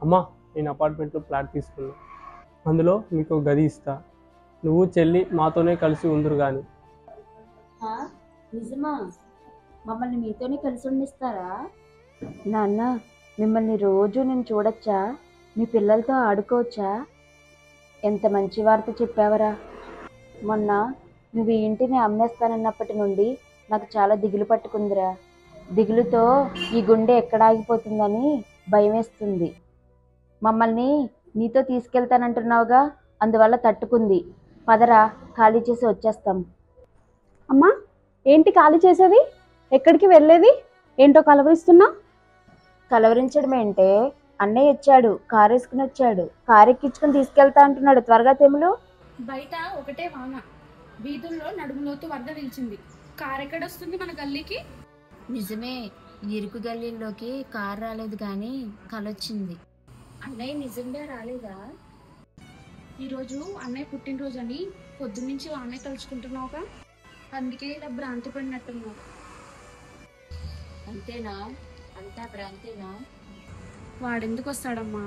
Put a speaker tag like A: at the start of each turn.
A: అమ్మా, నేను అపార్ట్మెంట్లో ఫ్లాట్ తీసుకున్నా. అందులో మీకు గది ఇస్తా. నువ్వు చెల్లి మాతోనే కలిసి ఉందురు కానీ.
B: నిజమా? మమ్మల్ని మీతోనే కలిసి ఉండిస్తారా? నాన్న, మిమ్మల్ని రోజు నేను చూడొచ్చా? మీ పిల్లలతో ఆడుకోవచ్చా? ఎంత మంచి వార్త చెప్పావరా. మొన్న నువ్వు ఈ ఇంటిని అమ్మేస్తానన్నప్పటి నుండి నాకు చాలా దిగులు పట్టుకుందిరా. దిగులుతో ఈ గుండె ఎక్కడ ఆగిపోతుందని భయమేస్తుంది. మమ్మల్ని నీతో తీసుకెళ్తానంటున్నావుగా, అందువల్ల తట్టుకుంది. పదరా, ఖాళీ చేసి వచ్చేస్తాం.
C: అమ్మా, ఏంటి ఖాళీ చేసేది? ఎక్కడికి వెళ్ళేది? ఏంటో కలవరిస్తున్నా?
B: కలవరించడం ఏంటే? అన్నయ్య వచ్చాడు, కారు వేసుకుని వచ్చాడు. కారు ఎక్కించుకుని తీసుకెళ్తా అంటున్నాడు. త్వరగా తెములు.
D: బయట ఒకటే వాన, వీధుల్లో నడుములోతు వరద నిలిచింది. కారు ఎక్కడొస్తుంది మన గల్లీకి?
B: నిజమే, ఇరుకు గల్లీలోకి కారు రాలేదు కానీ కలొచ్చింది. అన్నయ్య నిజంగా రాలేదా?
D: ఈరోజు అన్నయ్య పుట్టినరోజు అని పొద్దున్నుంచి అన్నయ్య తలుచుకుంటున్నావుగా, అందుకే ఇలా భ్రాంతి పడినట్టున్నావు.
B: అంతేనా? అంతా భ్రాంతేనా?
D: వాడెందుకు వస్తాడమ్మా?